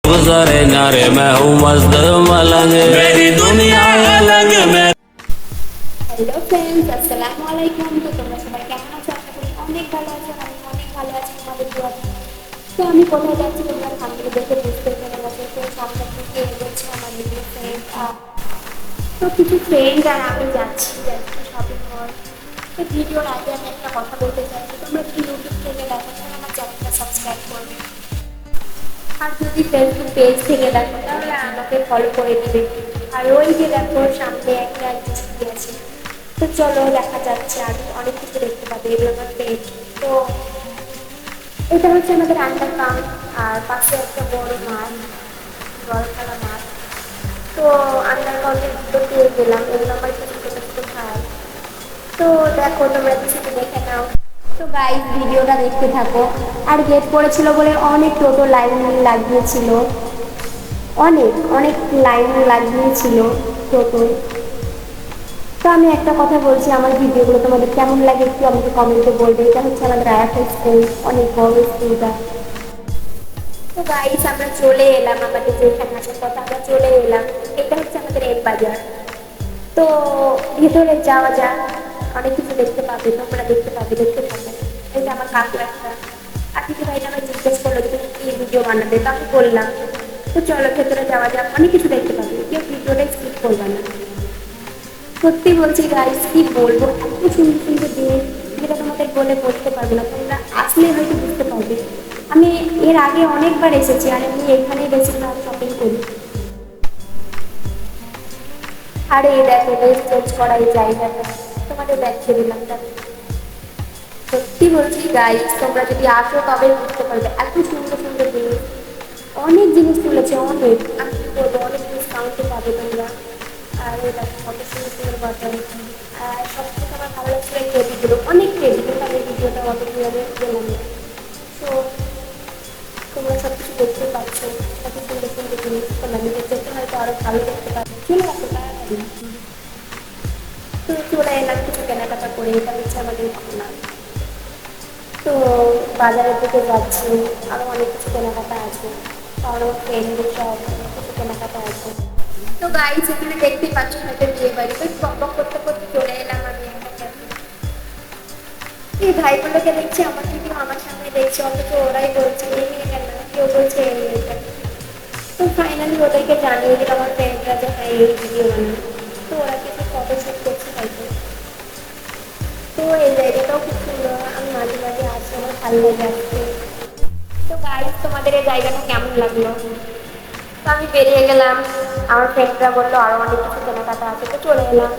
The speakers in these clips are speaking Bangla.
गुज़रे नारे मैं हूँ मस्त मलंग मेरी दुनिया अलग में। হ্যালো ফ্রেন্ডস, আসসালামু আলাইকুম। তো তোমরা সবাই কেমন আছো? আশা করি অনেক ভালো আছো। আমি অনেক ভালো আছি তোমাদের দোয়াতে। তো আমি কোথায় যাচ্ছি তোমরা সামনে দেখে বুঝতে পেরে গেছো। তো সামনে থেকে এগোচ্ছে আমার নিজের ফ্রেন্ড, তো কিছু ফ্রেন্ড আর আমি যাচ্ছি শপিং মল। তো ভিডিওর আগে আমি একটা কথা বলতে চাইছি, তোমরা যদি ইউটিউব থেকে দেখো তাহলে আমার চ্যানেলটা সাবস্ক্রাইব করবে, আর যদি ফেসবুক পেজ থেকে দেখো তাহলে আমাকে ফলো করে দিবে। আর ওই যে দেখো সামনে একটা জিনিস আছে, তো চলো দেখা যাচ্ছে আর অনেক কিছু দেখতে পাবে। এগুলো আমার পেজ। তো এটা হচ্ছে আমাদের আন্ডারগ্রাউন্ড, আর পাশে একটা বড় মাঠ, বড় খেলা মাঠ। তো আন্ডারগ্রাউন্ডের ভিতর দিয়ে গেলাম, এগুলো আমার ছোটো ছোটো ছোটো ভাই। তো দেখো তোমরা কিছু দেখে নাও। তো গাইস ভিডিওটা দেখতে থাকো। আর গেট পড়েছিল বলে অনেক টোটো লাইন লাগিয়েছিল, অনেক অনেক লাইন লাগিয়েছিল টোটো। তো আমি একটা কথা বলছি, আমার ভিডিওগুলো তোমাদের কেমন লাগে একটু আমাকে কমেন্টে বলবে। এটা হচ্ছে আমাদের আয়াফা স্কুল, অনেক বড় স্কুলটা। তো গাইস আমরা চলে এলাম, আমাদের যেখানে আসার কথা আমরা চলে এলাম। এটা হচ্ছে আমাদের এম বাজার। তো ভেতরে যাওয়া যাক, অনেক কিছু দেখতে পাবে, তোমরা দেখতে পাবে, দেখতে পাবে। এই যে আমার কাকু একটা আতিথি ভাইটা আমায় জিজ্ঞেস করলো যে তুমি কি ভিডিও বানাবে, তো আমি বললাম। তো চলো ভেতরে যাওয়া যাক, অনেক কিছু দেখতে পাবে, কেউ ভিডিওটা স্কিপ করবে না। সত্যি বলছি গাইস, কি বলবো, এত সুন্দর সুন্দর জিনিস যেটা তোমাদের বলে বলতে পারবো না, তোমরা আসলে হয়তো বুঝতে পারবে। আমি এর আগে অনেকবার এসেছি আর আমি এখানেই বেশিরভাগ শপিং করি। আর এই দেখো ড্রেস চেঞ্জ করা এই জায়গাটা তোমাদের দেখিয়ে দিলাম। সত্যি বলছি গাইস, তোমরা যদি আসো তবে বুঝতে পারবে, এত সুন্দর সুন্দর জিনিস, অনেক জিনিস তুলেছে, অনেক। আমি কি বলবো, অনেক ডিসকাউন্টে পাবে তোমরা। আর এই দেখো কত সুন্দর সুন্দর বাটন। আর সব থেকে আমার ভালো লাগছে এই টেবিগুলো, অনেক টেবিল, কিন্তু আমি ভিডিওটা অত কীভাবে গেলাম না। তো তোমরা সব কিছু দেখতে পাচ্ছ, কত সুন্দর সুন্দর জিনিস। তোমরা নিজের চোখে হয়তো আরও ভালো দেখতে পাবে। চলে আসো তাড়াতাড়ি। তো চলে এলাম কিছু কেনাকাটা করে, এটা হচ্ছে আমাদের ঘটনা। তো বাজারের দিকে যাচ্ছি, আরও অনেক কিছু কেনাকাটা আছে, আরও ফ্রেন্ডদের সব কিছু কেনাকাটা আছে। তো গাইস এখানে দেখতেই পাচ্ছ হয়তো বিয়ে বাড়ি, তো বক করতে করতে চলে এলাম আমি একটা ক্যাফে। এই ভাইগুলোকে দেখছি আমার ভিডিও আমার সামনে দেখছি, অথচ ওরাই বলছে এই মেয়ে কেন, কেউ বলছে এই মেয়েটা। তো ফাইনালি ওদেরকে জানিয়ে দিল আমার ফ্রেন্ডরা যে হ্যাঁ এই ভিডিও বানায়। তো ওরা কিছু ফটো শ্যুট করছে হয়তো। তো এই জায়গাটাও খুব সুন্দর, আমি মাঝে মাঝে আসি, আমার ভালো লেগে আসছে। তো গাইস তোমাদের এই জায়গাটা কেমন লাগলো? তো আমি বেরিয়ে গেলাম, আমার ফ্রেন্ডরা বললো আরও অনেক কিছু কেনাকাটা আছে, তো চলে এলাম।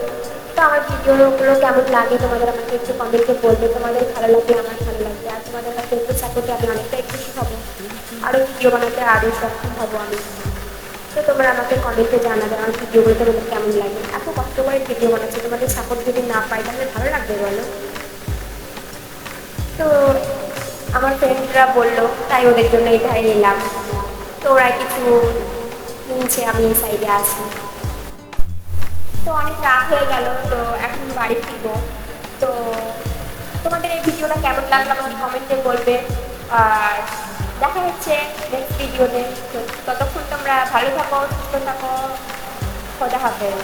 তো আমার ভিডিওগুলো কেমন লাগে তোমাদের আমাকে একটু কমেন্টে বলবে, তোমাদের ভালো লাগবে আমার ভালো লাগবে। আর তোমাদের কাছে একটু সাপোর্টে আমি অনেকটাই খুশি হবো, আরও ভিডিও বানাতে আরও সক্ষম হবো আমি। তো তোমরা আমাকে কমেন্টে জানাবে আমার ভিডিওগুলো তোমাদের কেমন লাগে। এত কষ্ট করে ভিডিও বানাচ্ছি, তোমাদের সাপোর্ট যদি না পাই তাহলে ভালো লাগবে বলো? তো আমার ফ্রেন্ডরা বললো, তাই ওদের জন্য এটাই এলাম। তো ওরা কিছু কিনছে, আমি এই সাইডে আছি। তো অনেক রাত হয়ে গেল, তো এখন বাড়ি ফিরবো। তো তোমাদের এই ভিডিওটা কেমন লাগলো আমাকে কমেন্টে বলবে। আর দেখা হচ্ছে নেক্সট ভিডিওতে। তো ততক্ষণ তোমরা ভালো থাকো, সুস্থ থাকো, খোদা হাফেজ।